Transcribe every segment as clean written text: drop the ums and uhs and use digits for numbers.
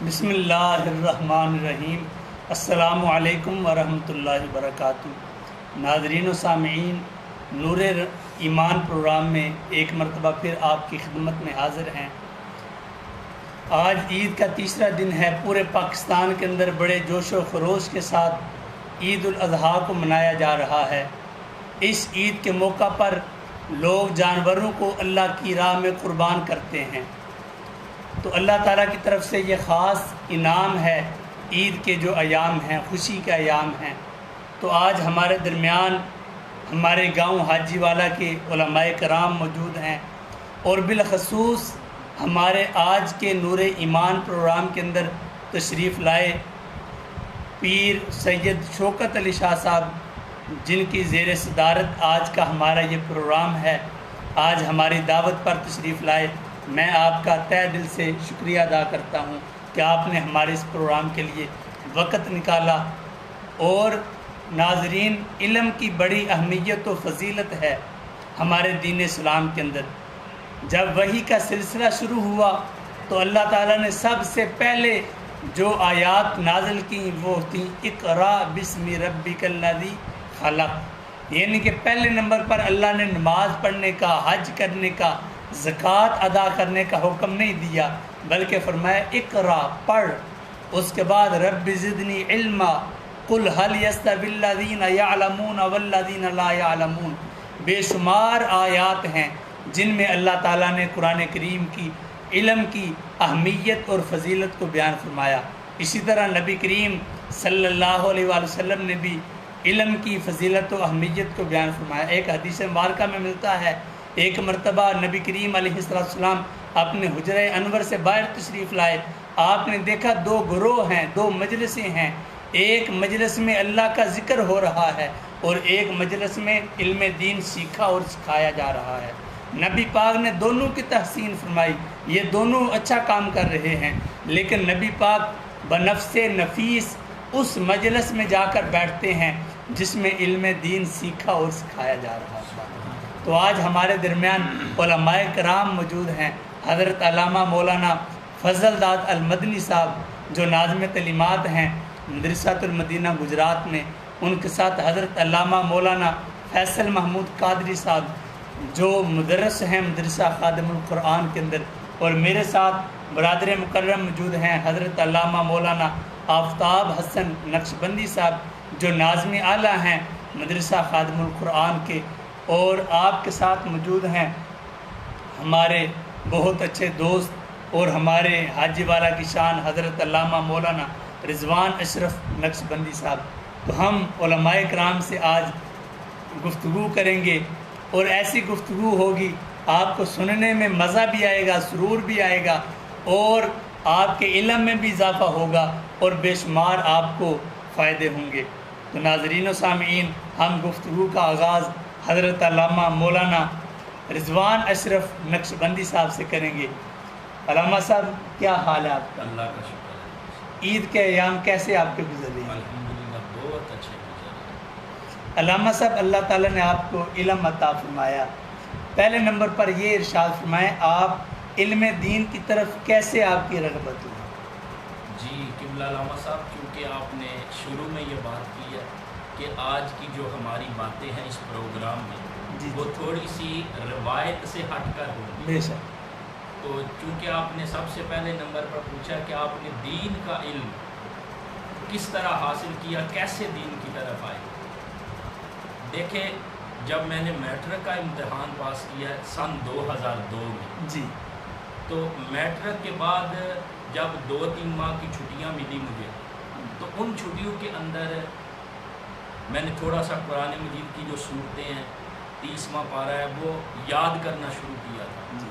بسم اللہ الرحمن الرحیم۔ السلام علیکم ورحمۃ اللہ وبرکاتہ۔ ناظرین و سامعین، نور ایمان پروگرام میں ایک مرتبہ پھر آپ کی خدمت میں حاضر ہیں۔ آج عید کا تیسرا دن ہے۔ پورے پاکستان کے اندر بڑے جوش و خروش کے ساتھ عید الاضحیٰ کو منایا جا رہا ہے۔ اس عید کے موقع پر لوگ جانوروں کو اللہ کی راہ میں قربان کرتے ہیں، تو اللہ تعالیٰ کی طرف سے یہ خاص انعام ہے۔ عید کے جو ایام ہیں، خوشی کے ایام ہیں، تو آج ہمارے درمیان ہمارے گاؤں حاجی والا کے علماء کرام موجود ہیں، اور بالخصوص ہمارے آج کے نور ایمان پروگرام کے اندر تشریف لائے پیر سید شوکت علی شاہ صاحب، جن کی زیر صدارت آج کا ہمارا یہ پروگرام ہے، آج ہماری دعوت پر تشریف لائے۔ میں آپ کا تہہ دل سے شکریہ ادا کرتا ہوں کہ آپ نے ہمارے اس پروگرام کے لیے وقت نکالا۔ اور ناظرین، علم کی بڑی اہمیت و فضیلت ہے ہمارے دین اسلام کے اندر۔ جب وحی کا سلسلہ شروع ہوا تو اللہ تعالیٰ نے سب سے پہلے جو آیات نازل کی وہ تھیں اقرا بسم ربک الذی خلق، یعنی کہ پہلے نمبر پر اللہ نے نماز پڑھنے کا، حج کرنے کا، زکوٰۃ ادا کرنے کا حکم نہیں دیا، بلکہ فرمایا اقرا، پڑھ۔ اس کے بعد رب زدنی علما قل هل يستوي الذين يعلمون والذين لا يعلمون۔ بے شمار آیات ہیں جن میں اللہ تعالیٰ نے قرآن کریم کی علم کی اہمیت اور فضیلت کو بیان فرمایا۔ اسی طرح نبی کریم صلی اللہ علیہ وآلہ وسلم نے بھی علم کی فضیلت و اہمیت کو بیان فرمایا۔ ایک حدیث مبارکہ میں ملتا ہے، ایک مرتبہ نبی کریم علیہ السلام اپنے حجرہ انور سے باہر تشریف لائے۔ آپ نے دیکھا دو گروہ ہیں، دو مجلسیں ہیں، ایک مجلس میں اللہ کا ذکر ہو رہا ہے اور ایک مجلس میں علم دین سیکھا اور سکھایا جا رہا ہے۔ نبی پاک نے دونوں کی تحسین فرمائی، یہ دونوں اچھا کام کر رہے ہیں، لیکن نبی پاک بنفس نفیس اس مجلس میں جا کر بیٹھتے ہیں جس میں علم دین سیکھا اور سکھایا جا رہا ہے۔ تو آج ہمارے درمیان علماء کرام موجود ہیں۔ حضرت علامہ مولانا فضل داد المدنی صاحب جو ناظم تعلیمات ہیں مدرسۃ المدینہ گجرات میں، ان کے ساتھ حضرت علامہ مولانا فیصل محمود قادری صاحب جو مدرس ہیں مدرسہ خادم القرآن کے اندر، اور میرے ساتھ برادر مکرم موجود ہیں حضرت علامہ مولانا آفتاب حسن نقشبندی صاحب جو ناظم اعلیٰ ہیں مدرسہ خادم القرآن کے، اور آپ کے ساتھ موجود ہیں ہمارے بہت اچھے دوست اور ہمارے حاجی والا کی شان حضرت علامہ مولانا رضوان اشرف نقشبندی صاحب۔ تو ہم علماء کرام سے آج گفتگو کریں گے، اور ایسی گفتگو ہوگی آپ کو سننے میں مزہ بھی آئے گا، سرور بھی آئے گا، اور آپ کے علم میں بھی اضافہ ہوگا، اور بے شمار آپ کو فائدے ہوں گے۔ تو ناظرین و سامعین، ہم گفتگو کا آغاز حضرت علامہ مولانا رضوان اشرف نقشبندی صاحب سے کریں گے۔ علامہ صاحب، کیا حال ہے آپ کا؟ اللہ کا شکر ہے۔ عید کے ایام کیسے آپ کے گزرے ہیں؟ الحمدللہ بہت اچھے گزرے۔ علامہ صاحب، اللہ تعالیٰ نے آپ کو علم عطا فرمایا، پہلے نمبر پر یہ ارشاد فرمائیں آپ علم دین کی طرف کیسے آپ کی رغبت ہوئی؟ جی قبلہ علامہ صاحب، کیونکہ آپ نے شروع میں یہ بات کی ہے کہ آج کی جو ہماری باتیں ہیں اس پروگرام میں جی وہ تھوڑی سی روایت سے ہٹ کر ہوں گی، بے شک۔ تو چونکہ آپ نے سب سے پہلے نمبر پر پوچھا کہ آپ نے دین کا علم کس طرح حاصل کیا، کیسے دین کی طرف آئے۔ دیکھیں، جب میں نے میٹرک کا امتحان پاس کیا ہے سن 2002 میں، جی، تو میٹرک کے بعد جب 2-3 ماہ کی چھٹیاں ملی مجھے، تو ان چھٹیوں کے اندر میں نے تھوڑا سا قرآن مجید کی جو صورتیں ہیں 30واں پارہ ہے وہ یاد کرنا شروع کیا تھا، جی،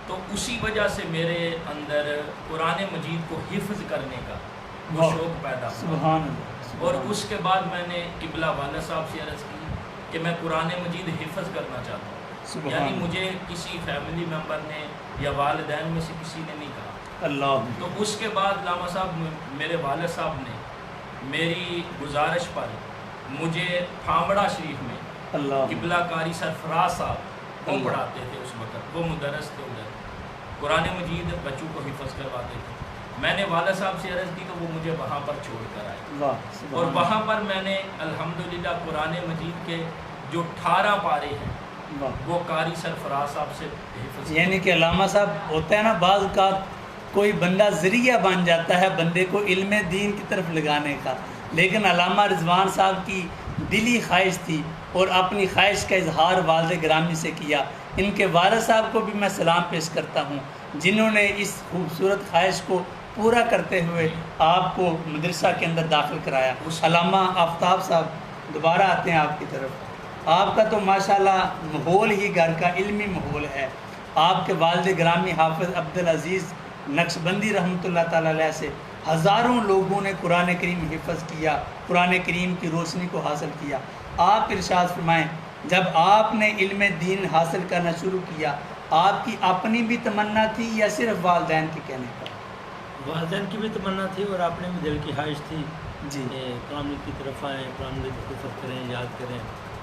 تو اسی وجہ سے میرے اندر قرآن مجید کو حفظ کرنے کا وہ شوق پیدا ہوا۔ سبحان اللہ۔ اور اس کے بعد میں نے قبلہ والد صاحب سے عرض کی کہ میں قرآن مجید حفظ کرنا چاہتا ہوں، یعنی مجھے کسی فیملی ممبر نے یا والدین میں سے کسی نے نہیں کہا۔ اللہ۔ تو اس کے بعد علامہ صاحب میرے والد صاحب نے میری گزارش پر مجھے پھامڑا شریف میں اللہ۔ قبلہ قاری سرفراز صاحب وہ پڑھاتے تھے، اس وقت وہ مدرس تھے ادھر، قرآن مجید بچوں کو حفظ کرواتے تھے۔ میں نے والد صاحب سے عرض کی تو وہ مجھے وہاں پر چھوڑ کر آئے، واہ اور وہاں پر میں نے الحمدللہ قرآن مجید کے جو 18 پارے ہیں واہ۔ وہ قاری سرفراز صاحب سے حفظ یعنی کہ علامہ صاحب ہوتا ہے نا، بعض اوقات کوئی بندہ ذریعہ بن جاتا ہے بندے کو علم دین کی طرف لگانے کا، لیکن علامہ رضوان صاحب کی دلی خواہش تھی اور اپنی خواہش کا اظہار والد گرامی سے کیا۔ ان کے والد صاحب کو بھی میں سلام پیش کرتا ہوں جنہوں نے اس خوبصورت خواہش کو پورا کرتے ہوئے آپ کو مدرسہ کے اندر داخل کرایا۔ علامہ آفتاب صاحب دوبارہ آتے ہیں آپ کی طرف۔ آپ کا تو ماشاءاللہ ماحول ہی گھر کا علمی ماحول ہے۔ آپ کے والد گرامی حافظ عبدالعزیز نقشبندی رحمۃ اللہ تعالیٰ علیہ سے ہزاروں لوگوں نے قرآن کریم حفظ کیا، قرآن کریم کی روشنی کو حاصل کیا۔ آپ ارشاد فرمائیں، جب آپ نے علم دین حاصل کرنا شروع کیا، آپ کی اپنی بھی تمنا تھی یا صرف والدین کے کہنے پر؟ والدین کی بھی تمنا تھی اور اپنے بھی دل کی خواہش تھی جی کہ قرآن کی طرف آئیں، قرآن کی حفظ کریں، یاد کریں،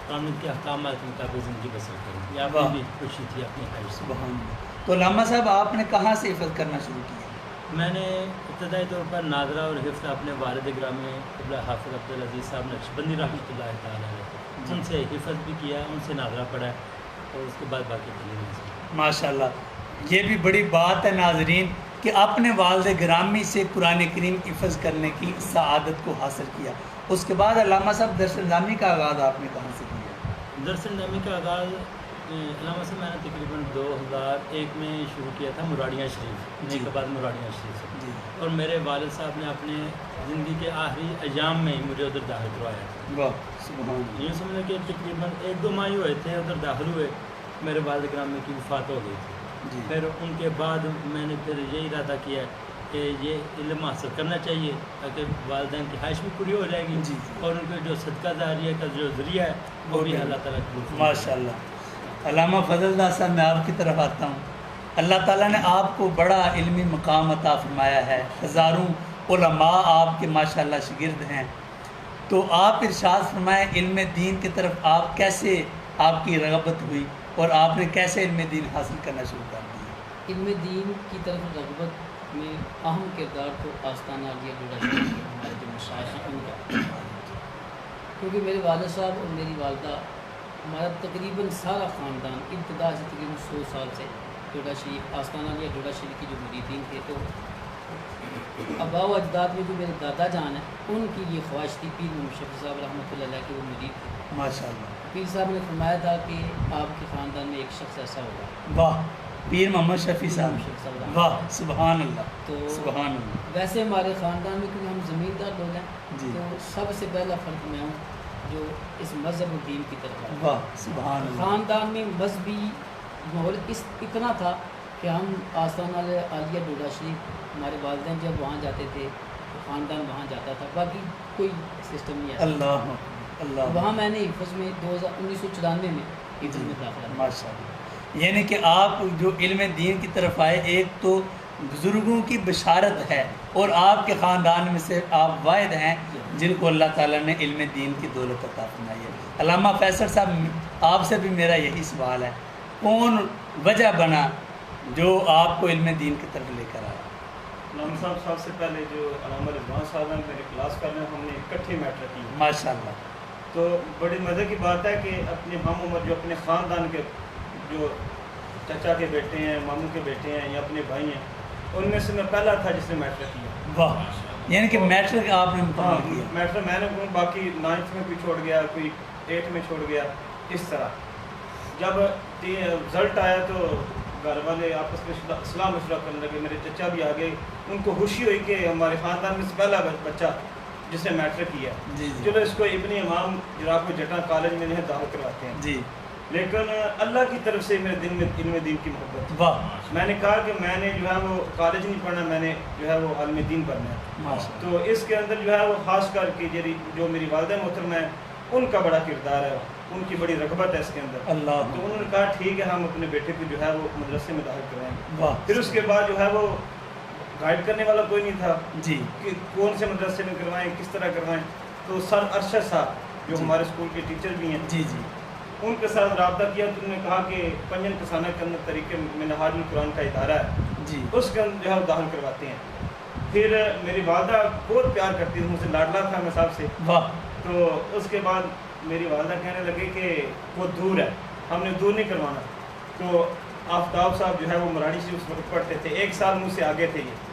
قرآن کے احکامات کے مطابق زندگی بسر کریں۔ یہ اپنی بھی خوشی تھی، اپنی خواہش تھی۔ سبحان اللہ۔ تو علامہ صاحب آپ نے کہاں سے حفظ کرنا شروع کیا؟ میں نے ابتدائی طور پر ناظرہ اور حفظ اپنے والد گرامی قبلہ حافظ عبدالعزیز صاحب نقشبندی رحمۃ اللہ تعالیٰ علیہ ان سے حفظ بھی کیا، ان سے ناظرہ پڑھا اور اس کے بعد باقی تعلیم سے۔ ماشاءاللہ، یہ بھی بڑی بات ہے ناظرین کہ اپنے والد گرامی سے قرآن کریم حفظ کرنے کی سعادت کو حاصل کیا۔ اس کے بعد علامہ صاحب درس نظامی کا آغاز آپ نے کہاں سے کیا؟ درس نظامی کا آغاز علامہ سے میں نے تقریباً 2001 میں شروع کیا تھا مراڑیاں شریف، جی کے بعد مراڑیاں شریف سے، جی اور میرے والد صاحب نے اپنے زندگی کے آخری ایام میں ہی مجھے ادھر داخل کروایا تھا۔ واہ سبحان اللہ۔ یوں سمجھیں کہ تقریباً 1-2 ماہ ہی ہوئے تھے ادھر داخل ہوئے، میرے والد گرامی کی وفات ہو گئی تھی۔ جی پھر ان کے بعد میں نے پھر یہی ارادہ کیا کہ یہ علم حاصل کرنا چاہیے تاکہ والدین کی خواہش بھی پوری ہو جائے گی، جی اور ان کے جو صدقہ جاریہ کا جو ذریعہ ہے وہ بھی اللہ تعالیٰ کی ماشاءاللہ۔ علامہ فضل اللہ صاحب میں آپ کی طرف آتا ہوں۔ اللہ تعالیٰ نے آپ کو بڑا علمی مقام عطا فرمایا ہے، ہزاروں علماء آپ کے ماشاءاللہ شاگرد ہیں، تو آپ ارشاد فرمائیں علم دین کی طرف آپ کیسے، آپ کی رغبت ہوئی اور آپ نے کیسے علم دین حاصل کرنا شروع کر دیا؟ علم دین کی طرف رغبت میں اہم کردار تو آستانہ عالیہ جوڑا شریف کے ہمارے جو مشائخ ہیں ان کا، کیونکہ میرے والد صاحب اور میری والدہ، ہمارا تقریباً سارا خاندان ابتدا سے تقریباً 100 سال سے جوڑا شریف، آستانہ عالیہ جوڑا شریف کی جو مریدین تھے، تو آباء و اجداد میں جو میرے دادا جان ہیں ان کی یہ خواہش تھی، پیر محمد شفیع صاحب رحمۃ اللہ علیہ کے وہ مرید تھے۔ ماشاءاللہ، پیر صاحب نے فرمایا تھا کہ آپ کے خاندان میں ایک شخص ایسا ہوگا، واہ، پیر محمد شفیع صاحب، شفیع صاحب رحمۃ واہ سبحان اللہ، تو سبحان اللہ۔ ویسے ہمارے خاندان میں کیونکہ ہم زمیندار لوگ ہیں، جی تو سب سے پہلا فرق میں ہوں جو اس مذہب و دین کی طرف ہے۔ واہ سبحان اللہ۔ خاندان میں مذہبی ماحول اتنا تھا کہ ہم آستانہ عالیہ ڈوڈا شریف، ہمارے والدین جب وہاں جاتے تھے تو خاندان وہاں جاتا تھا، باقی کوئی سسٹم نہیں ہے۔ اللہ اللہ، وہاں میں نے حفظ میں 1994 میں حفظ میں داخلہ لیا۔ ماشاء اللہ۔ یعنی کہ آپ جو علم دین کی طرف آئے، ایک تو بزرگوں کی بشارت ہے اور آپ کے خاندان میں سے آپ واحد ہیں جن کو اللہ تعالیٰ نے علم دین کی دولت عطا فرمائی ہے۔ علامہ فیصل صاحب، آپ سے بھی میرا یہی سوال ہے، کون وجہ بنا جو آپ کو علم دین کی طرف لے کر آیا؟ علامہ صاحب سب سے پہلے جو علامہ رضوان صاحب ہیں میرے کلاس کر رہے ہیں، ہم نے اکٹھے میٹرک کی، ماشاء اللہ۔ تو بڑی مزے کی بات ہے کہ اپنے ہم عمر جو اپنے خاندان کے جو چچا کے بیٹے ہیں، ماموں کے بیٹے ہیں یا اپنے بھائی ہیں، ان میں سے میں پہلا تھا جس نے میٹرک کیا۔ واہ، یعنی کہ میٹرک آپ نے مکمل کیا؟ میٹرک میں نے باقی 9th میں بھی چھوڑ گیا، کوئی 8 میں چھوڑ گیا، اس طرح۔ جب رزلٹ آیا تو گھر والے آپس میں صلاح مشورہ کرنے لگے، میرے چچا بھی آگے، ان کو خوشی ہوئی کہ ہمارے خاندان میں سے پہلا بچہ جس نے میٹرک کیا، جی جی چلو اس کو ابن امام جراف جٹا کالج میں انہیں داخل کرواتے ہیں۔ جی، لیکن اللہ کی طرف سے میرے دل میں علم دین کی محبت تھی۔ واہ میں نے کہا کہ میں نے جو ہے وہ کالج نہیں پڑھنا، میں نے جو ہے وہ علم دین پڑھنا ہے۔ ماشاء تو اس کے اندر جو ہے وہ خاص کر کے جو میری والدہ محترمہ ہیں ان کا بڑا کردار ہے، ان کی بڑی رغبت ہے اس کے اندر۔ اللہ، تو انہوں نے کہا ٹھیک ہے ہم اپنے بیٹے کو جو ہے وہ مدرسے میں داخل کرائیں گے۔ واہ، پھر اس کے بعد جو ہے وہ گائیڈ کرنے والا کوئی نہیں تھا جی کہ کون سے مدرسے میں کروائیں، کس طرح کروائیں۔ تو سر ارشد صاحب جو جی ہمارے اسکول کے ٹیچر بھی ہیں، جی جی، ان کے ساتھ رابطہ کیا تو انہوں نے کہا کہ پنجن کسانہ کے اندر طریقے منہاج القرآن کا ادارہ ہے، جی اس کے اندر جو ہے وہ داخل کرواتے ہیں۔ پھر میری والدہ بہت پیار کرتی تھی مجھ سے، لاڈلا تھا میں صاحب سے. واہ تو اس کے بعد میری والدہ کہنے لگے کہ وہ دور ہے، ہم نے دور نہیں کروانا. تو آفتاب صاحب جو ہے وہ مراڑی شریف اس وقت پڑھتے تھے، 1 سال مجھ سے آگے تھے یہ.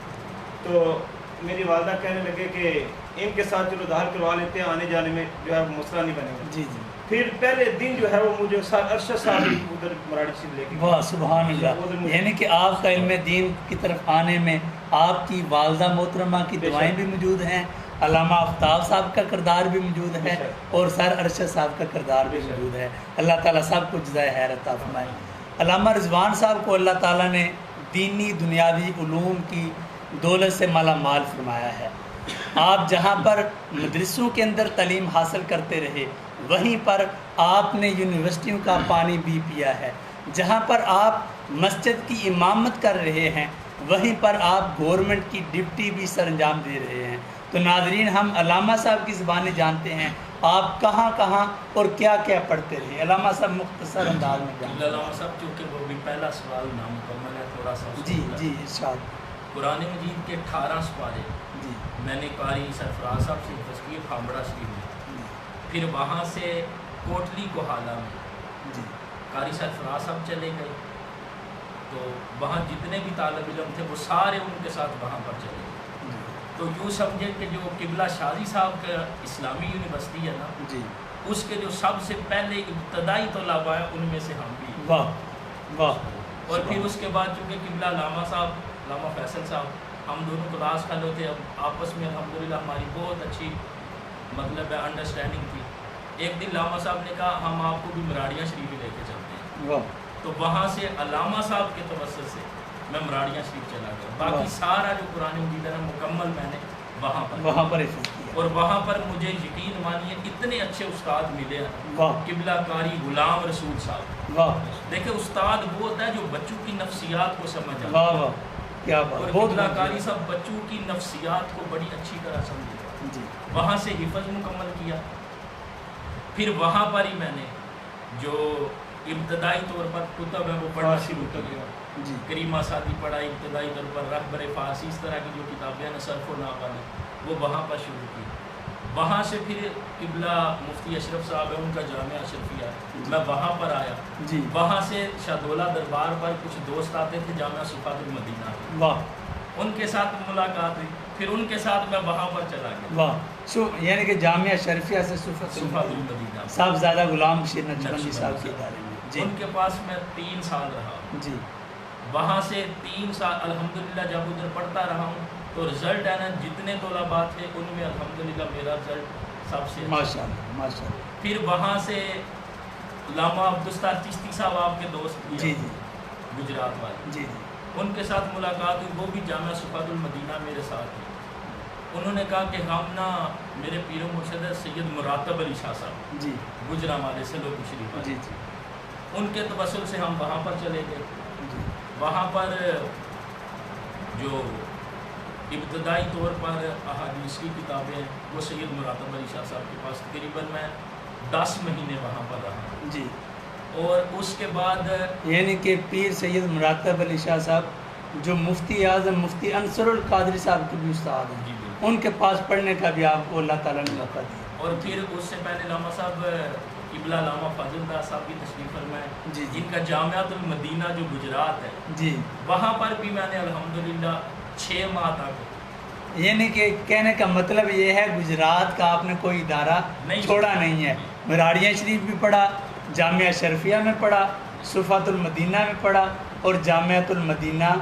تو میری والدہ کہنے لگے کہ ان کے ساتھ چلو داخل کروا لیتے ہیں، آنے جانے میں جو ہے وہ مسئلہ نہیں بنے گا. جی جی پھر پہلے دن جو ہے وہ مجھے ارشد صاحب ادھر مراڑی شریف لے کے گئے. واہ سبحان اللہ. یعنی کہ آپ کا علم دین کی طرف آنے میں آپ کی والدہ محترمہ کی دعائیں بھی موجود ہیں، علامہ آفتاب صاحب کا کردار بھی موجود ہے، اور سر ارشد صاحب کا کردار بھی موجود ہے. اللہ تعالیٰ سب کو جزائے خیر عطا فرمائے. علامہ رضوان صاحب کو اللہ تعالیٰ نے دینی دنیاوی علوم کی دولت سے مالا مال فرمایا ہے. آپ جہاں پر مدرسوں کے اندر تعلیم حاصل کرتے رہے، وہیں پر آپ نے یونیورسٹیوں کا پانی بھی پیا ہے. جہاں پر آپ مسجد کی امامت کر رہے ہیں، وہیں پر آپ گورنمنٹ کی ڈپٹی بھی سر انجام دے رہے ہیں. تو ناظرین، ہم علامہ صاحب کی زبانیں جانتے ہیں، آپ کہاں کہاں اور کیا کیا پڑھتے رہے. علامہ صاحب مختصر انداز میں جانتے ہیں. علامہ صاحب چونکہ وہ بھی پہلا سوال نامکمل ہے، تھوڑا سا اس کو جی بتا جی دیں. ارشاد. قرآن مجید کے 18 سپارے جی میں نے قاری سرفراز صاحب سے تشکیل کھامڑا شریف میں، پھر وہاں سے کوٹلی کوہالہ میں جی قاری سرفراز صاحب چلے گئے. تو وہاں جتنے بھی طالب علم تھے وہ سارے ان کے ساتھ وہاں پر چلے گئے. تو یوں سمجھے کہ جو قبلہ شازی صاحب کا اسلامی یونیورسٹی ہے نا، جی اس کے جو سب سے پہلے ابتدائی طلباء ہیں ان میں سے ہم بھی ہیں. واہ واہ. اور پھر اس کے بعد چونکہ قبلہ علامہ صاحب، علامہ فیصل صاحب، ہم دونوں کلاس فیلو تھے. اب آپس میں الحمدللہ ہماری بہت اچھی مطلب ہے انڈرسٹینڈنگ تھی. ایک دن علامہ صاحب نے کہا ہم آپ کو بھی مراڑیاں شریف لے کے چلتے ہیں. واہ. تو وہاں سے علامہ صاحب کے توسط سے میں مراڑیاں شریف چلا گیا. باقی سارا جو قرآن مجید ہے مکمل میں نے وہاں پر حفظ کیا. اور وہاں پر مجھے یقین مانیے اتنے اچھے استاد ملے ہیں. واہ قبلہ قاری غلام رسول صاحب، واہ دیکھیں استاد وہ ہوتا ہے جو بچوں کی نفسیات کو سمجھ آتا ہے. واہ واہ کیا اور بات. قبلہ قاری صاحب بچوں کی نفسیات کو بڑی اچھی طرح سمجھے. جی وہاں سے حفظ مکمل کیا. پھر وہاں پر ہی میں نے جو ابتدائی طور پر کتب ہے وہ پڑھنا شروع کیا. جی کریمہ سادی پڑھائی ابتدائی طور پر، رہبر فارسی، اس طرح کی جو کتابیں ہیں صرف و ناپ والی، وہ وہاں پر شروع کی. وہاں سے پھر قبلہ مفتی اشرف صاحب ہے، ان کا جامعہ اشرفیہ، میں وہاں پر آیا. جی وہاں سے شاہدولہ دربار پر کچھ دوست آتے تھے جامعہ صفات المدینہ، واہ ان کے ساتھ ملاقات ہوئی. پھر ان کے ساتھ میں وہاں پر چلا گیا واہ. یعنی کہ جامعہ شرفیہ سے صفات المدینہ. صاحبزادہ غلام شیر نقشبندی صاحب کے ادارے میں. جی ان کے پاس میں 3 سال رہا. جی وہاں سے 3 سال الحمدللہ جب ادھر پڑھتا رہا ہوں تو رزلٹ ہے نا جتنے طلباء تھے ان میں الحمدللہ میرا رزلٹ سب سے اچھا. ماشاء اللہ ماشاء اللہ. پھر وہاں سے علامہ عبدالستار چشتی صاحب آپ کے دوست بھی جی ہیں، جی گجرات والے، جی جی ان کے ساتھ ملاقات ہوئی. وہ بھی جامعہ صفات المدینہ میرے ساتھ تھے. انہوں نے کہا کہ ہم نا میرے پیر و مرشد سید مراتب علی شاہ صاحب جی گجرانوالے سے لوگ شریف والے، جی جی ان کے توسل سے ہم وہاں پر چلے گئے. جی وہاں پر جو ابتدائی طور پر احادیث کی کتابیں ہیں وہ سید مراتب علی شاہ صاحب کے پاس تقریباً میں 10 مہینے وہاں پر رہا. جی. اور اس کے بعد یعنی کہ پیر سید مراتب علی شاہ صاحب جو مفتی اعظم مفتی انصر القادری صاحب کے بھی استاد ہیں، جی ان کے پاس پڑھنے کا بھی آپ کو اللہ تعالیٰ نے موقع دیا. اور پھر اس سے پہلے علامہ صاحب قبلہ علامہ فاضل دار صاحب کی تشریف فرمائے، جی جن کا جامعۃ المدینہ جو گجرات ہے جی. وہاں پر بھی میں نے الحمدللہ 6 ماہ تک، یعنی کہ کہنے کا مطلب یہ ہے گجرات کا آپ نے کوئی ادارہ چھوڑا نہیں ہے. مراڑیاں شریف بھی پڑھا، جامعہ شرفیہ میں پڑھا، صفات المدینہ میں پڑھا، اور جامعۃ المدینہ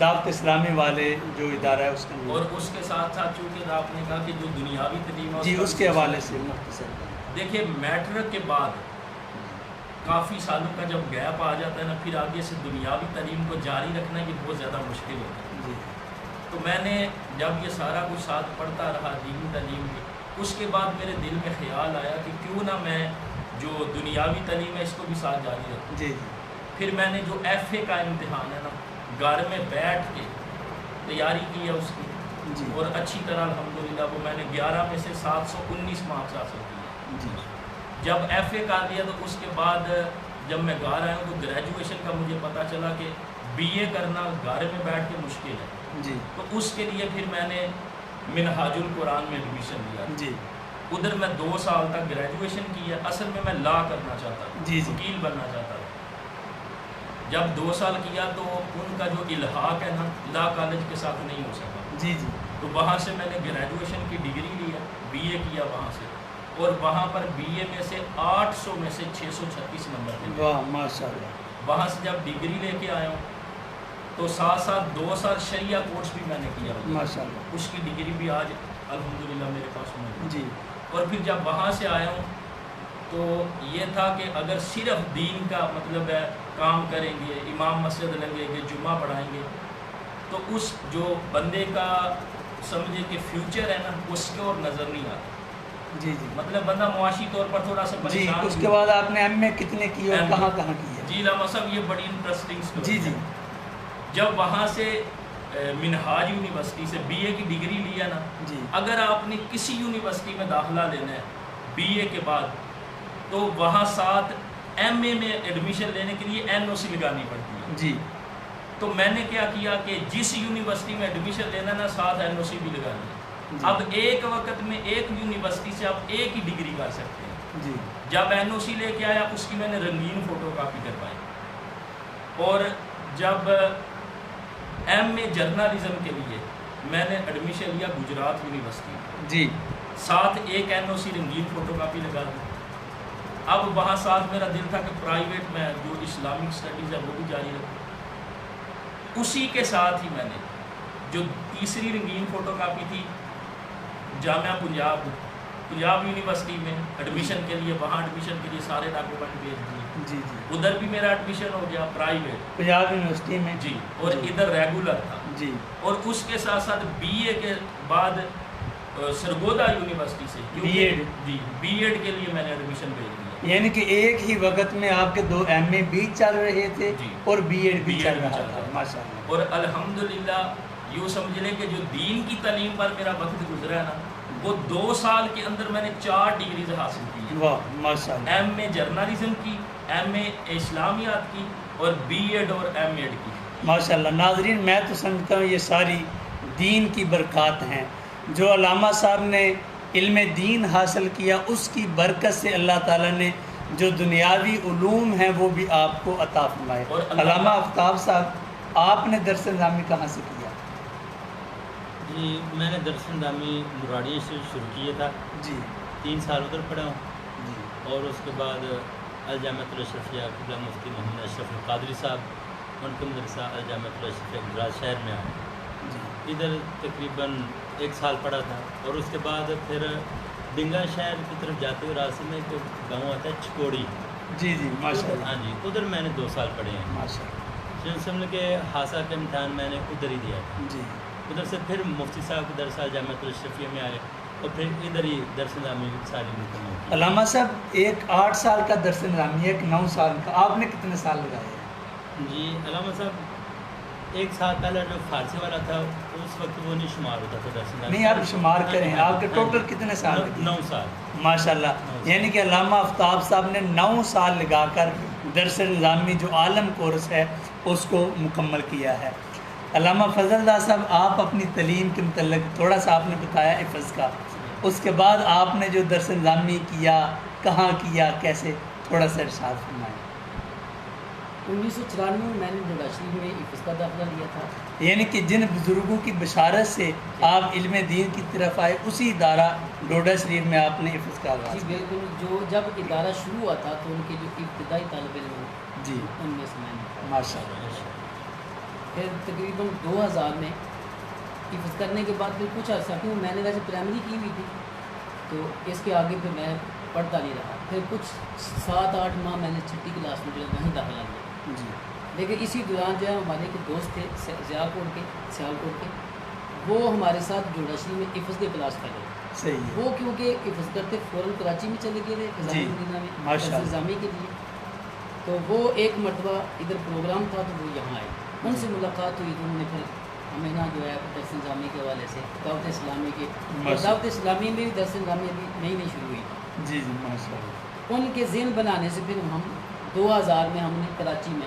دعوت اسلامی والے جو ادارہ ہے اس کے اور اس کے ساتھ ساتھ چونکہ آپ نے کہا کہ جو دنیاوی تعلیم ہے جی اس کے حوالے سے مختصر. دیکھیے میٹرک کے بعد کافی سالوں کا جب گیپ آ جاتا ہے نا، پھر آگے سے دنیاوی تعلیم کو جاری رکھنا یہ بہت زیادہ مشکل ہوتا ہے. جی. تو میں نے جب یہ سارا کچھ ساتھ پڑھتا رہا دینی تعلیم کی، اس کے بعد میرے دل میں خیال آیا کہ کیوں نہ میں جو دنیاوی تعلیم ہے اس کو بھی ساتھ جاری رکھوں. جی. پھر میں نے جو FA کا امتحان ہے نا گھر میں بیٹھ کے تیاری کی ہے اس کی، جی. اور اچھی طرح الحمدللہ وہ میں نے 11 میں سے 719 مارکس حاصل کیے. جی. جب FA کر لیا تو اس کے بعد جب میں گھر آیا ہوں تو گریجویشن کا مجھے پتہ چلا کہ BA کرنا گھر میں بیٹھ کے مشکل ہے. جی تو اس کے لیے پھر میں نے منہاج القرآن میں ایڈمیشن لیا. جی ادھر میں 2 سال تک گریجویشن کی ہے. اصل میں لا کرنا چاہتا تھا, جی جی. وکیل بننا چاہتا تھا. جب 2 سال کیا تو ان کا جو الحاق ہے نا لا کالج کے ساتھ نہیں ہو سکا. جی جی. تو وہاں سے میں نے گریجویشن کی ڈگری لیا, بی اے کیا وہاں سے, اور وہاں پر بی اے میں سے 800 میں سے 636 نمبر تھے. واہ ماشاء اللہ. وہاں سے جب ڈگری لے کے آیا ہوں تو ساتھ ساتھ 2 سال شریعہ کورس بھی میں نے کیا ماشاء اللہ. اس کی ڈگری بھی آج الحمدللہ میرے پاس موجود. جی. اور پھر جب وہاں سے آیا ہوں تو یہ تھا کہ اگر صرف دین کا مطلب ہے کام کریں گے, امام مسجد لگیں گے, جمعہ پڑھائیں گے, تو اس جو بندے کا سمجھے کہ فیوچر ہے نا اس کے اور نظر نہیں آتا. جی جی. مطلب بندہ معاشی طور پر تھوڑا سا جی. پریشان. اس کے بعد آپ نے ایم اے کتنے کی اور کہاں کہاں کی ہے؟ جی علامہ صاحب یہ بڑی انٹرسٹنگ اسٹوری. جی جی. جب وہاں سے منہاج یونیورسٹی سے بی اے کی ڈگری لیا نا, جی اگر آپ نے کسی یونیورسٹی میں داخلہ لینا ہے بی اے کے بعد تو وہاں ساتھ ایم اے میں ایڈمیشن لینے کے لیے این او سی لگانی پڑتی ہے. جی. تو میں نے کیا کیا کہ جس یونیورسٹی میں ایڈمیشن لینا نا ساتھ این او سی بھی لگانی ہے. اب ایک وقت میں ایک یونیورسٹی سے آپ ایک ہی ڈگری کر سکتے ہیں. جی. جب این او سی لے کے آیا اس کی میں نے رنگین فوٹو کاپی کروائی, اور جب ایم اے جرنلزم کے لیے میں نے ایڈمیشن لیا گجرات یونیورسٹی میں. جی. ساتھ ایک این او سی رنگین فوٹو کاپی لگا دی. اب وہاں ساتھ میرا دل تھا کہ پرائیویٹ میں جو اسلامک اسٹڈیز ہے وہ بھی جاری رکھوں. اسی کے ساتھ ہی میں نے جو تیسری رنگین فوٹو کاپی تھی جامعہ پنجاب یونیورسٹی میں ایڈمیشن کے لیے, وہاں ایڈمیشن کے لیے سارے ڈاکومنٹ بھیج دیے. جی جی. ادھر بھی میرا ایڈمیشن ہو گیا پرائیویٹ پنجاب یونیورسٹی میں. جی, اور ادھر ریگولر تھا. جی. اور اس کے ساتھ ساتھ بی اے کے بعد سرگودا یونیورسٹی سے بی ایڈ. جی بی ایڈ کے لیے میں نے ایڈمیشن بھیج دیا. یعنی کہ ایک ہی وقت میں آپ کے 2 ایم اے بھی چل رہے تھے جی. اور بی ایڈ بھی BA چل بھی رہا چل تھا. رہا ہے. ماشاء اللہ. اور الحمدللہ یوں سمجھ لیں کہ جو دین کی تعلیم پر میرا وقت گزرا ہے نا وہ 2 سال کے اندر میں نے 4 ڈگریز حاصل کی ہیں. واہ ماشاء اللہ. ایم اے جرنلزم کی, ایم اے اسلامیات کی, اور بی ایڈ اور ایم ایڈ کی. ماشاء اللہ. ناظرین میں تو سمجھتا ہوں یہ ساری دین کی برکات ہیں. جو علامہ صاحب نے علم دین حاصل کیا اس کی برکت سے اللہ تعالیٰ نے جو دنیاوی علوم ہیں وہ بھی آپ کو عطا فرمائے. اور علامہ آفتاب صاحب آپ نے درس نظامی کہاں سے کیا؟ جی میں نے درس نظامی مراڑی سے شروع کیا تھا. جی 3 سال ادھر پڑھا ہوں, جی. اور اس کے بعد الجامعۃ الاشرفیہ قبلہ مفتی محمد اشرف القادری صاحب ان کا مدرسہ الجامعۃ الاشرفیہ گجرات شہر میں آیا. جی. ادھر تقریباً 1 سال پڑھا تھا, اور اس کے بعد پھر دنگا شہر کی طرف جاتے ہوئے راستے میں ایک گاؤں آتا ہے چکوڑی. جی جی ماشاء اللہ. ہاں جی, ادھر میں نے 2 سال پڑھے ہیں. ماشاء اللہ. سمجھ کے حاصل کا امتحان میں نے ادھر ہی دیا. جی. ادھر سے پھر مفتی صاحب کے درس جامعۃ الاشرفیہ میں آئے, اور پھر ادھر ہی درس نظامی ساری مکمل کی. علامہ صاحب ایک 8 سال کا درس نظامی ہے, ایک 9 سال کا, آپ نے کتنے سال لگائے ہیں؟ جی علامہ صاحب 1 سال پہلے جو فارسی والا تھا اس وقت وہ نہیں شمار ہوتا تھا درس نظامی. نہیں آپ شمار کریں, آپ کے ٹوٹل کتنے سال لگے؟ 9 سال. ماشاء اللہ. یعنی کہ علامہ آفتاب صاحب نے 9 سال لگا کر درس نظامی جو عالم کورس ہے اس کو مکمل کیا ہے. علامہ فضل اللہ صاحب آپ اپنی تعلیم کے متعلق تھوڑا سا آپ نے بتایا حفظ کا, اس کے بعد آپ نے جو درس نظامی کیا کہاں کیا کیسے, تھوڑا سا ارشاد فرمائیں. 1994 میں میں نے ڈوڈا شریف میں حفظ کا داخلہ لیا تھا. یعنی کہ جن بزرگوں کی بشارت سے آپ علم دین کی طرف آئے اسی ادارہ ڈوڈا شریف میں آپ نے حفظ کا آغاز جی کیا. بالکل. جو جب ادارہ شروع ہوا تھا تو ان کے جو ابتدائی طالب علم جی ان میں سے میں نے ماشاء اللہ. پھر تقریباً 2000 میں حفظ کرنے کے بعد پھر کچھ عرصہ, کیوں میں نے ویسے پرائمری کی ہوئی تھی تو اس کے آگے پھر میں پڑھتا نہیں رہا. پھر کچھ 7-8 ماہ میں نے 6ٹھی کلاس میں جو ہے وہیں داخلہ لیا. جی. لیکن اسی دوران جو ہے ہمارے ایک دوست تھے سیال کوٹ کے, وہ ہمارے ساتھ ڈوڈا شریف میں حفظ کے کلاس کر رہے. صحیح ہے. وہ کیونکہ حفظ کرتے فوراً کراچی میں چلے گئے تھے جی مدینہ میں ماشاء اللہ. نظامی کے لیے. تو وہ ایک مرتبہ ادھر پروگرام تھا تو وہ یہاں آئے, ان سے ملاقات ہوئی تو انہوں نے پھر ہمیں نا جو ہے درس نظامی کے حوالے سے دعوت اسلامی کے, دعوت اسلامی میں بھی درس نظامی ابھی نئی شروع ہوئی. جی جی ماشاء اللہ. ان کے ذہن بنانے سے پھر ہم 2000 میں ہم نے کراچی میں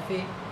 FA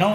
9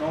9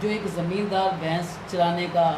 جو ایک زمیندار بھینس چرانے کا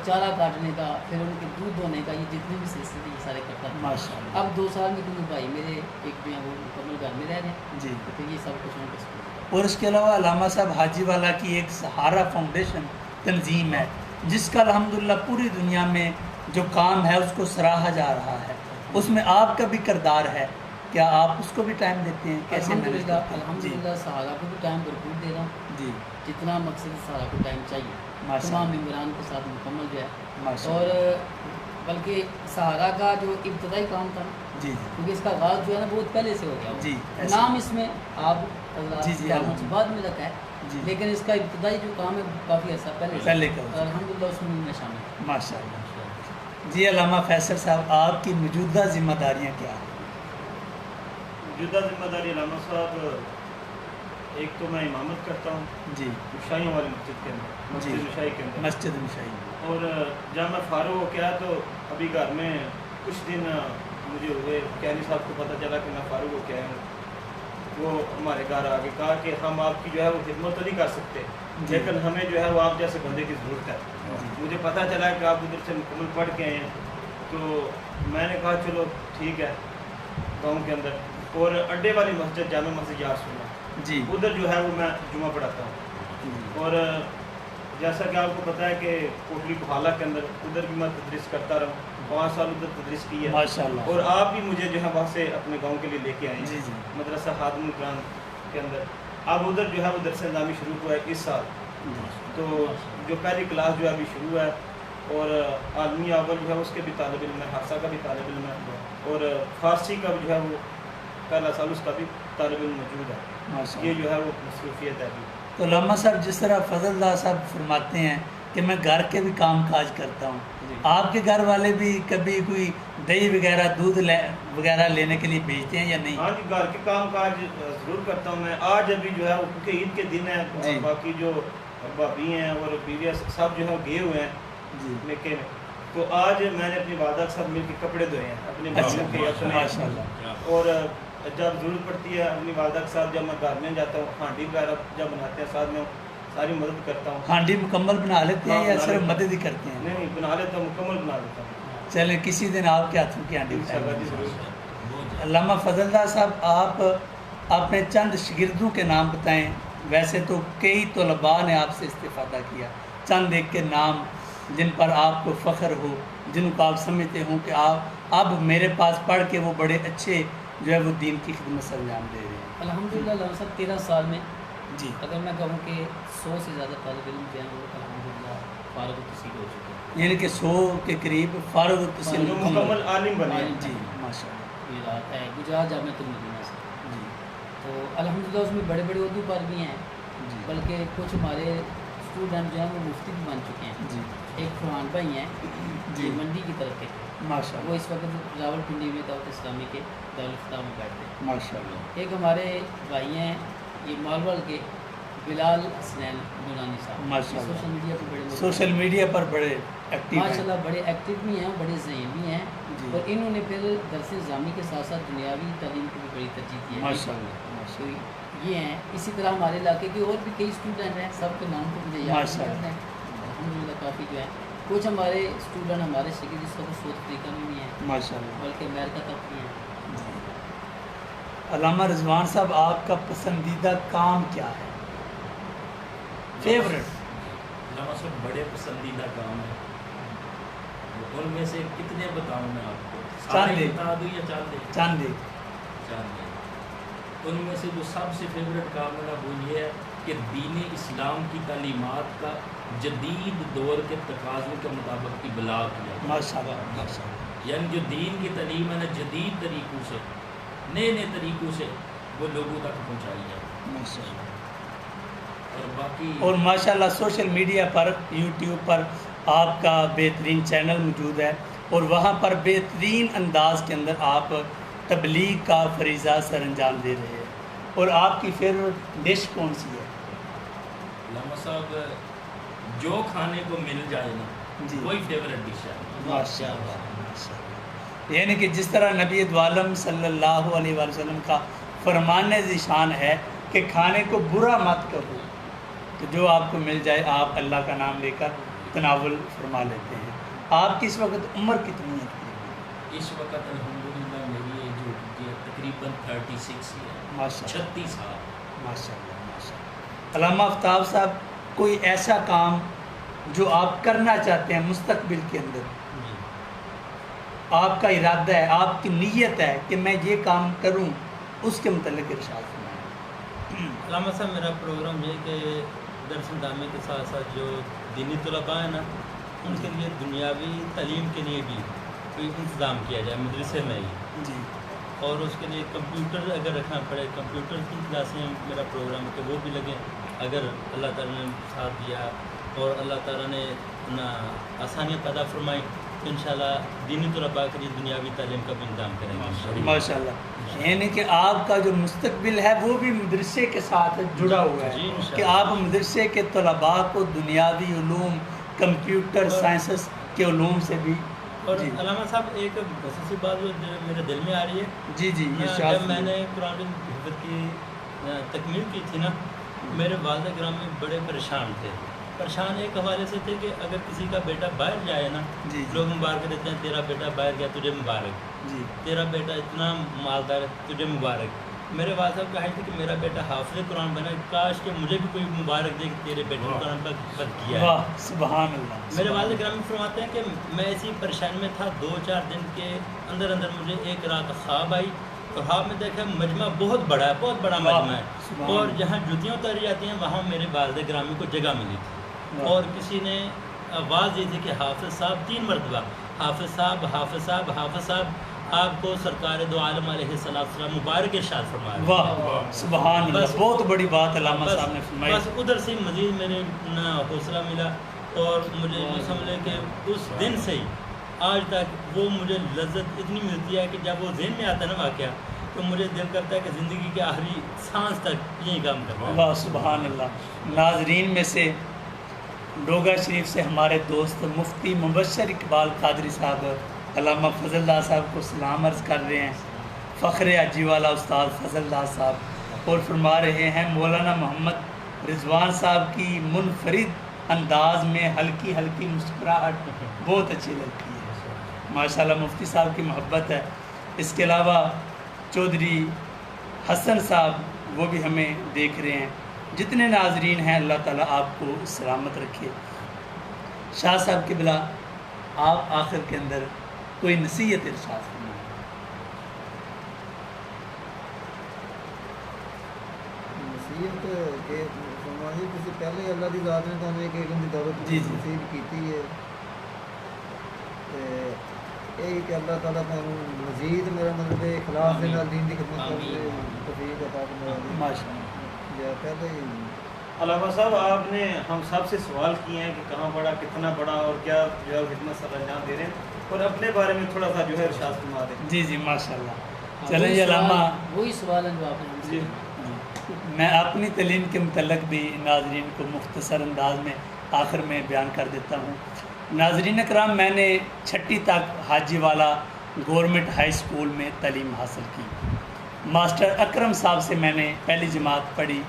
چارہ کاٹنے کا پھر ان کے دودھ دھونے کا یہ جتنے بھی سلسلے یہ سارے کرتا تھا. ماشاء اللہ. اب 2 سال میں کیونکہ بھائی میرے ایک جو ہیں وہ مکمل گھر میں رہ رہے ہیں جی. تو پھر یہ سب کچھ ان کو سکول. اور اس کے علاوہ علامہ صاحب حاجی والا کی ایک سہارا فاؤنڈیشن تنظیم ہے جس کا الحمدللہ پوری دنیا میں جو کام ہے اس کو سراہا جا رہا ہے. اس میں آپ کا بھی کردار ہے, کیا آپ اس کو بھی ٹائم دیتے ہیں؟ کیسے مینیج الحمدللہ کرتے ہیں؟ الحمدللہ سہارا کو بھی ٹائم بھرپور دے رہا ہوں جی جتنا مقصد سہارا کو ٹائم چاہیے ماشاء تمام اللہ. ممبران کے ساتھ مکمل جو ہے. ماشاء اور اللہ. بلکہ سہارا کا جو ابتدائی کام تھا نا جی جی کیونکہ اس کا آغاز جو ہے نا بہت پہلے سے ہو گیا. جی ایسا. نام اس میں آپ جی جی قیامت سے بعد میں رکھا ہے جی لیکن اس کا ابتدائی جو کام ہے کافی عرصہ پہلے سے. پہلے کا اور الحمدللہ اس میں میں شامل ہوں. ماشاء اللہ. جی علامہ فیصل صاحب, آپ کی موجودہ ذمہ داریاں کیا ہیں؟ موجودہ ذمہ داری علامہ صاحب ایک تو میں امامت کرتا ہوں جی مشائیوں والی مسجد کے اندر, جی. مسجد مشائی کے اندر. مسجد مشائی. اور جب میں فارغ ہو گیا تو ابھی گھر میں کچھ دن مجھے ہوئے, کیانی صاحب کو پتہ چلا کہ میں فارغ ہو کے آیا ہوں. وہ ہمارے گھر آ کے کہا کہ ہم آپ کی جو ہے وہ خدمت تو نہیں کر سکتے جی. لیکن ہمیں جو ہے وہ آپ جیسے بندے کی ضرورت ہے. جی. مجھے پتہ چلا کہ آپ ادھر سے مکمل پڑھ کے آئے ہیں تو میں نے کہا چلو ٹھیک ہے گاؤں کے اندر. اور اڈے والی مسجد جامع مسجد یار سننا جی ادھر جو ہے وہ میں جمعہ پڑھاتا ہوں. جی. اور جیسا کہ آپ کو پتہ ہے کہ کوٹلی کوہالہ کے اندر ادھر بھی میں تدریس کرتا رہا ہوں, 5 سال ادھر تدریس کی ہے. ماشاء اللہ. اور آپ بھی مجھے جو ہے وہاں سے اپنے گاؤں کے لیے لے کے آئے ہیں جی جی مدرسہ خادم القرآن کے اندر. اب ادھر جو ہے وہ درس نظامی شروع ہوا ہے اس سال, تو جو پہلی کلاس جو ہے ابھی شروع ہے. اور عالمی اول جو ہے اس کے بھی طالب علم ہے, حادثہ کا بھی طالب علم ہے, اور فارسی کا جو ہے وہ پہلا سال اس کا بھی طالب علم موجود ہے. ماشاء یہ اللہ. جو ہے وہ مصروفیت ہے ابھی. تو علامہ صاحب جس طرح فضل اللہ صاحب فرماتے ہیں کہ میں گھر کے بھی کام کاج کرتا ہوں, جی. آپ کے گھر والے بھی کبھی کوئی دہی وغیرہ دودھ وغیرہ لینے کے لیے بھیجتے ہیں یا نہیں؟ ہاں جی, گھر کے کام کاج ضرور کرتا ہوں میں. آج ابھی جو ہے وہ کیونکہ عید کے دن ہے, جی. باقی جو بھابھی ہیں اور بیویاں سب جو ہے گئے ہوئے ہیں جی میکے میں, تو آج میں نے اپنی والدہ کے ساتھ مل کے کپڑے دھوئے ہیں اپنے اچھا بابوں کے اپنے. ماشاء اللہ. اور جب ضرورت پڑتی ہے اپنی والدہ کے ساتھ جب میں گھر میں جاتا ہوں, ہانڈی وغیرہ جب بناتے ہیں ساتھ میں ساری مدد کرتا ہوں. ہانڈی مکمل بنا لیتے ہیں ہاں, یا بنا صرف لیتا ہوں. مدد ہی کرتے ہیں؟ نہیں بنا لیتا ہوں, مکمل بنا لیتا ہوں. چلیں کسی دن آپ کے ہاتھوں کی ہانڈی انشاءاللہ جی بتائیں. ضرور. علامہ فضل اللہ صاحب, آپ اپنے چند شاگردوں کے نام بتائیں. ویسے تو کئی طلباء نے آپ سے استفادہ کیا, چند ایک کے نام جن پر آپ کو فخر ہو, جن کو آپ سمجھتے ہوں کہ آپ اب میرے پاس پڑھ کے وہ بڑے اچھے جو ہے وہ دین کی خدمت سے انجام دے رہے ہیں. الحمدللہ علامہ صاحب 13 سال میں جی اگر میں کہوں کہ 100 سے زیادہ طالب علم جو ہیں وہ الحمدللہ فارغ التحصیل ہو چکے ہیں. یعنی کہ 100 کے قریب فارغ التحصیل جو مکمل عالم بنے ہیں. جی ماشاء اللہ. یہ رات ہے گجرات جامعۃ المدینہ سے. جی تو الحمدللہ اس میں بڑے بڑے عہدوں پر بھی ہیں, جی بلکہ کچھ ہمارے اسٹوڈنٹ جو ہیں وہ مفتی بھی بن چکے ہیں. جی ایک فرحان بھائی ہیں جی. منڈی کی طرف کے, ماشاء وہ اللہ. اس وقت راول پنڈی میں دعوت اسلامی کے دارالفتہ میں بیٹھتے ہیں. ماشاء اللہ. ایک ہمارے بھائی ہیں یہ مالول کے بلال حسنین نورانی صاحب, ماشاء یہ اللہ. سوشل میڈیا پہ بڑے سوشل میڈیا پر بڑے ایکٹیو ماشاء ہیں. اللہ بڑے ایکٹیو بھی ہیں, بڑے ذہین بھی ہیں. جی اور انہوں نے پھر درس نظامی کے ساتھ ساتھ دنیاوی تعلیم کو بھی بڑی ترجیح دی ہے. ماشاء اللہ. ماشاء تو اللہ. یہ ہیں. اسی طرح ہمارے علاقے کے اور بھی کئی اسٹوڈنٹ ہیں, سب کے نام تو مجھے یاد ماشاء نہیں اللہ. ہیں. الحمدللہ کافی جو ہے کچھ ہمارے اسٹوڈنٹ ہمارے شاگرد اس وقت ساؤتھ افریقہ میں بھی ہیں, ماشاء اللہ. بلکہ امریکہ تک بھی ہیں. جی. علامہ رضوان صاحب, آپ کا پسندیدہ کام کیا ہے؟ فیوریٹ. علامہ صاحب بڑے پسندیدہ کام ہے, ان میں سے کتنے بتاؤں میں آپ کو؟ چاند ایک. بتا دوں یا چاند ایک؟ چاند ایک. چاند ایک. ان میں سے جو سب سے فیوریٹ کام میرا وہ یہ ہے کہ دین اسلام کی تعلیمات کا جدید دور کے تقاضوں کے مطابق ابلاغ کیا جائے. ماشاء اللہ. ماشاء اللہ. یعنی جو دین کی تعلیم ہے نا, جدید طریقوں سے, نئے نئے طریقوں سے وہ لوگوں تک پہنچائی جائے. ماشاء اللہ. اور باقی اور ماشاء اللہ سوشل میڈیا پر, یوٹیوب پر آپ کا بہترین چینل موجود ہے, اور وہاں پر بہترین انداز کے اندر آپ تبلیغ کا فریضہ سر انجام دے رہے ہیں. اور آپ کی فیوریٹ ڈش کون سی ہے؟ علامہ صاحب جو کھانے کو مل جائے نا, جی. وہی فیوریٹ ڈش ہے. ماشاء اللہ. ماشاء اللہ. یعنی کہ جس طرح نبی عالم صلی اللہ علیہ وآلہ وسلم کا فرمان ذیشان ہے کہ کھانے کو برا مت کرو, تو جو آپ کو مل جائے آپ اللہ کا نام لے کر تناول فرما لیتے ہیں۔ آپ کی اس وقت عمر کتنی ہے؟ اس وقت الحمدللہ میری ایج ہو چکی ہے تقریباً 36 ہے، ماشاء اللہ 36 سال۔ ماشاء اللہ ماشاء اللہ۔ علامہ آفتاب صاحب، کوئی ایسا کام جو آپ کرنا چاہتے ہیں مستقبل کے اندر، جی آپ کا ارادہ ہے، آپ کی نیت ہے کہ میں یہ کام کروں، اس کے متعلق ارشاد فرمائیں۔ علامہ صاحب، میرا پروگرام یہ کہ درس دامے کے ساتھ ساتھ جو دینی طلباء ہیں نا، ان کے لیے دنیاوی تعلیم کے لیے بھی کوئی انتظام کیا جائے مدرسے میں ہی، جی اور اس کے لیے کمپیوٹر اگر رکھنا پڑے، کمپیوٹر کی کلاسیں میرا پروگرام ہے کہ وہ بھی لگیں، اگر اللہ تعالیٰ نے ساتھ دیا اور اللہ تعالیٰ نے آسانیاں پیدا فرمائی تو انشاءاللہ دینی طلباء کے لیے دنیاوی تعلیم کا بھی انتظام کریں گے۔ ماشاء اللہ، یعنی کہ آپ کا جو مستقبل ہے وہ بھی مدرسے کے ساتھ جڑا ہوا جی، ہے انشاءاللہ۔ کہ آپ مدرسے کے طلباء کو دنیاوی علوم، کمپیوٹر سائنسز کے علوم سے بھی اور جی علامہ صاحب ایک خصوصی بات جو میرے دل میں آ رہی ہے، جی جی جب میں نے قرآن حفظ کی تکمیل کی تھی نا، میرے والدہ گرام میں بڑے پریشان تھے۔ پریشان ایک حوالے سے تھے کہ اگر کسی کا بیٹا باہر جائے نا، جی لوگ مبارک دیتے ہیں، تیرا بیٹا باہر گیا تجھے مبارک، جی تیرا بیٹا اتنا مالدار ہے تجھے مبارک۔ میرے والد صاحب کہا تھا کہ میرا بیٹا حافظ قرآن بنا، کاش کہ مجھے بھی کوئی مبارک دے کہ تیرے بیٹے نے قرآن پر کیا ہے۔ واہ سبحان اللہ۔ میرے والد گرامی فرماتے ہیں کہ میں ایسی پریشانی میں تھا، 2-4 دن کے اندر اندر مجھے ایک رات خواب آئی، اور خواب میں دیکھا مجمع بہت بڑا ہے، بہت بڑا مجمع ہے، اور جہاں جوتیاں اتاری جاتی ہیں وہاں میرے والد گرامی کو جگہ ملی تھی، اور کسی نے آواز دی تھی کہ حافظ صاحب 3 مرتبہ، حافظ صاحب حافظ صاحب حافظ صاحب، آپ کو سرکار دو عالم علیہ السلام مبارک ارشاد فرمایا۔ واہ سبحان اللہ، بہت بڑی بات علامہ صاحب نے فرمائی۔ بس ادھر سے مزید میرے حوصلہ ملا، اور مجھے یہ سمجھ لیں کہ اس دن سے ہی آج تک وہ مجھے لذت اتنی ملتی ہے کہ جب وہ ذہن میں آتا ہے نا واقعہ، تو مجھے دل کرتا ہے کہ زندگی کے آخری سانس تک یہی کام کرنا ہے۔ واہ سبحان اللہ۔ ناظرین میں سے ڈوگا شریف سے ہمارے دوست مفتی مبشر اقبال قادری صاحب علامہ فضل اللہ صاحب کو سلام عرض کر رہے ہیں، فخر حاجی والا استاد فضل اللہ صاحب، اور فرما رہے ہیں مولانا محمد رضوان صاحب کی منفرد انداز میں ہلکی ہلکی مسکراہٹ بہت اچھی لگتی ہے، ماشاءاللہ مفتی صاحب کی محبت ہے۔ اس کے علاوہ چودھری حسن صاحب وہ بھی ہمیں دیکھ رہے ہیں۔ جتنے ناظرین ہیں اللہ تعالیٰ آپ کو سلامت رکھے۔ شاہ صاحب کے بلا آپ آخر کے اندر کوئی نصیحت ارشاد فرمائیں۔ نصیحت کہ فرمائی کسی پہلے اللہ کی ذات نے تمہیں ایک علم کی دولت جی جی نصیب کی ہے، یہ کہ اللہ تعالیٰ کا مزید میرا مطلب اخلاص کے نال دین کی خدمت کرنے توفیق عطا فرمائے۔ ماشاء اللہ۔ یا پہلے ہی علامہ صاحب، آپ نے ہم سب سے سوال کیے ہیں کہ کہاں پڑھا، کتنا پڑھا، اور کیا جو ہے خدمت سر انجام دے رہے ہیں، اور اپنے بارے میں تھوڑا سا جو ہے ارشاد فرما دیں۔ جی جی ماشاء اللہ۔ چلیں یہ علامہ، وہی سوال ہے جو آپ نے ہم سے جی میں اپنی تعلیم کے متعلق بھی ناظرین کو مختصر انداز میں آخر میں بیان کر دیتا ہوں۔ ناظرین اکرام، میں نے 6ٹھی تک حاجی والا گورنمنٹ ہائی اسکول میں تعلیم حاصل کی۔ ماسٹر اکرم صاحب سے میں نے پہلی جماعت پڑھی،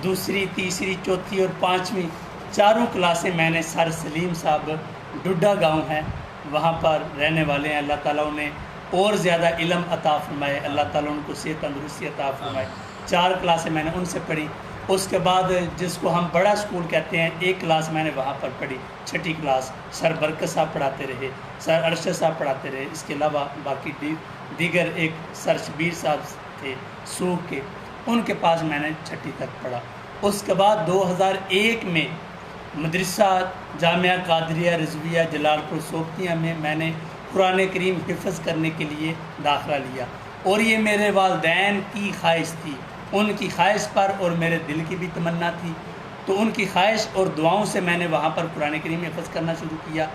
دوسری، تیسری، چوتھی اور 5ویں چاروں کلاسیں میں نے سر سلیم صاحب ڈڈا گاؤں ہیں وہاں پر رہنے والے ہیں، اللہ تعالیٰ انہیں اور زیادہ علم عطا فرمائے، اللہ تعالیٰ ان کو صحت تندرستی عطا فرمائے۔ 4 کلاسیں میں نے ان سے پڑھی۔ اس کے بعد جس کو ہم بڑا اسکول کہتے ہیں، 1 کلاس میں نے وہاں پر پڑھی، 6ٹھی کلاس۔ سر برکت صاحب پڑھاتے رہے، سر ارشد صاحب پڑھاتے رہے، اس کے علاوہ باقی دیگر ایک سر شبیر صاحب تھے سوکھ کے، ان کے پاس میں نے 6ٹھی تک پڑھا۔ اس کے بعد 2001 میں مدرسہ جامعہ قادریہ رضویہ جلال پور سوپتیاں میں نے قرآن کریم حفظ کرنے کے لیے داخلہ لیا، اور یہ میرے والدین کی خواہش تھی، ان کی خواہش پر اور میرے دل کی بھی تمنا تھی، تو ان کی خواہش اور دعاؤں سے میں نے وہاں پر قرآن کریم حفظ کرنا شروع کیا،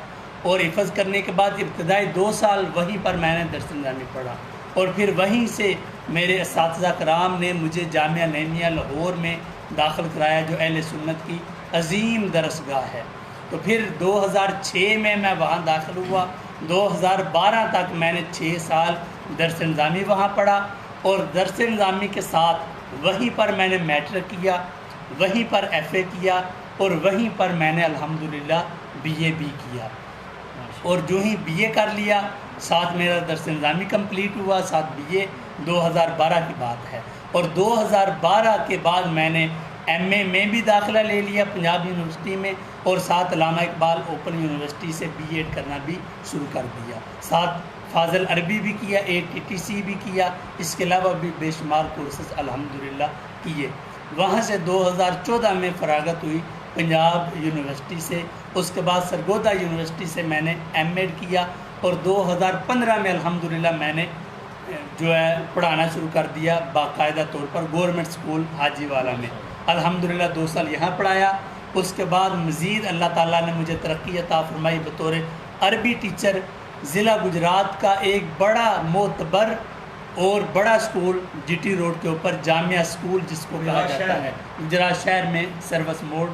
اور حفظ کرنے کے بعد ابتدائی 2 سال وہیں پر میں نے درس نظامی پڑھا، اور پھر وہیں سے میرے اساتذہ کرام نے مجھے جامعہ نعیمیہ لاہور میں داخل کرایا جو اہل سنت کی عظیم درسگاہ ہے۔ تو پھر 2006 میں وہاں داخل ہوا، 2012 تک میں نے 6 سال درس نظامی وہاں پڑھا، اور درس نظامی کے ساتھ وہیں پر میں نے میٹرک کیا، وہیں پر ایف اے کیا، اور وہیں پر میں نے الحمدللہ BA بھی کیا، اور جو ہی BA کر لیا ساتھ میرا درس نظامی کمپلیٹ ہوا، ساتھ BA 2012 کی بات ہے، اور 2012 کے بعد میں نے MA میں بھی داخلہ لے لیا پنجاب یونیورسٹی میں، اور ساتھ علامہ اقبال اوپن یونیورسٹی سے B.Ed کرنا بھی شروع کر دیا، ساتھ فاضل عربی بھی کیا، ATTC بھی کیا، اس کے علاوہ بھی بے شمار کورسز الحمدللہ کیے۔ وہاں سے 2014 میں فراغت ہوئی پنجاب یونیورسٹی سے، اس کے بعد سرگودا یونیورسٹی سے میں نے M.Ed کیا، اور 2015 میں الحمدللہ میں نے جو ہے پڑھانا شروع کر دیا باقاعدہ طور پر گورنمنٹ اسکول حاجی والا میں، الحمدللہ 2 سال یہاں پڑھایا۔ اس کے بعد مزید اللہ تعالیٰ نے مجھے ترقی عطا فرمائی بطور عربی ٹیچر۔ ضلع گجرات کا ایک بڑا معتبر اور بڑا اسکول GT روڈ کے اوپر جامعہ اسکول جس کو کہا جاتا ہے، گجرات شہر میں سروس موڑ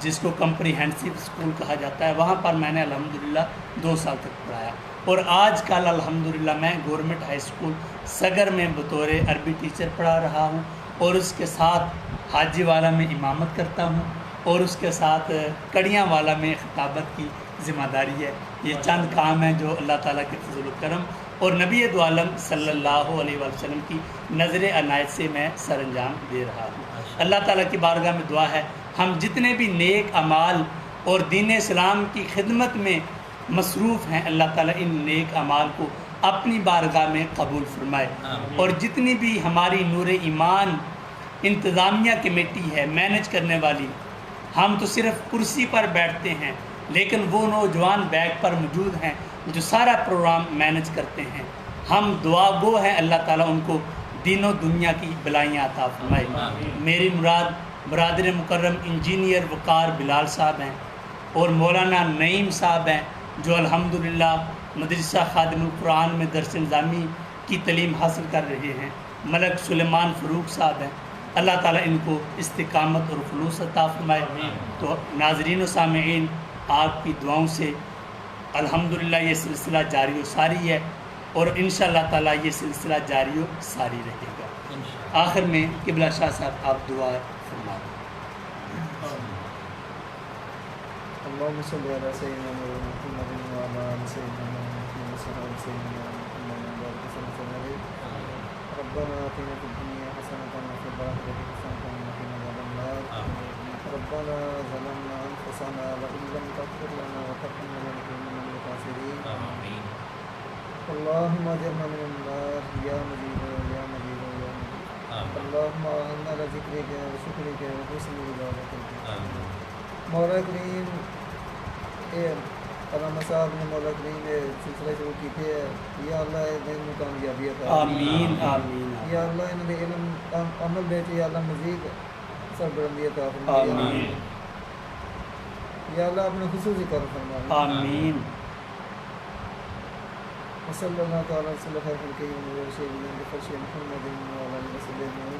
جس کو کمپریہنسو اسکول کہا جاتا ہے، وہاں پر میں نے الحمدللہ 2 سال تک پڑھایا، اور آج کل الحمدللہ میں گورنمنٹ ہائی اسکول سگر میں بطور عربی ٹیچر پڑھا رہا ہوں، اور اس کے ساتھ حاجی والا میں امامت کرتا ہوں، اور اس کے ساتھ کڑیاں والا میں خطابت کی ذمہ داری ہے۔ یہ چند کام ہیں جو اللہ تعالیٰ کے فضل و کرم اور نبی دو عالم صلی اللہ علیہ وسلم کی نظر عنایت سے میں سر انجام دے رہا ہوں۔ اللہ تعالیٰ کی بارگاہ میں دعا ہے ہم جتنے بھی نیک اعمال اور دین اسلام کی خدمت میں مصروف ہیں، اللہ تعالیٰ ان نیک اعمال کو اپنی بارگاہ میں قبول فرمائے، اور جتنی بھی ہماری نور ایمان انتظامیہ کمیٹی ہے مینج کرنے والی، ہم تو صرف کرسی پر بیٹھتے ہیں، لیکن وہ نوجوان بیک پر موجود ہیں جو سارا پروگرام مینج کرتے ہیں، ہم دعا گو ہیں، اللہ تعالیٰ ان کو دین و دنیا کی بلائیاں عطا فرمائے۔ میری مراد برادر مکرم انجینئر وقار بلال صاحب ہیں، اور مولانا نعیم صاحب ہیں جو الحمدللہ مدرسہ خادم القرآن میں درس نظامی کی تعلیم حاصل کر رہے ہیں، ملک سلیمان فروخ صاحب ہیں، اللہ تعالیٰ ان کو استقامت اور خلوص عطا فرمائے۔ تو ناظرین و سامعین، آپ کی دعاؤں سے الحمدللہ یہ سلسلہ جاری و ساری ہے، اور انشاءاللہ تعالیٰ یہ سلسلہ جاری و ساری رہے گا۔ آخر میں قبلہ شاہ صاحب آپ دعا فرما دیں۔ اللهم صل على سيدنا محمد وعلى آل سيدنا محمد وصحبه سيدنا محمد وبارك وسلم عليه. ربنا آتنا في الدنيا حسنة وفي الآخرة حسنة وقنا عذاب النار. ربنا ظلمنا أنفسنا وإن لم تغفر لنا وترحمنا لنكونن من الخاسرين. اللهم أجرنا من النار يا مجيب يا مجيب يا مجيب. اللهم أعنا على ذكرك وشكرك وحسن عبادتك. مولا کریم، علامہ صاحب نے مولا کریم نے سلسلہ شروع کیتے ہیں، یا اللہ دین میں کامیابی عطا آمین آمین یا اللہ ان دے علم عمل بیچ یا اللہ مزید سربلندی عطا فرما، آمین یا اللہ اپنے خصوصی کر فرما، آمین۔ صلی اللہ تعالی وسلم خیر خلقہ و سیدنا محمد و علی آلہ وصحبہ اجمعین۔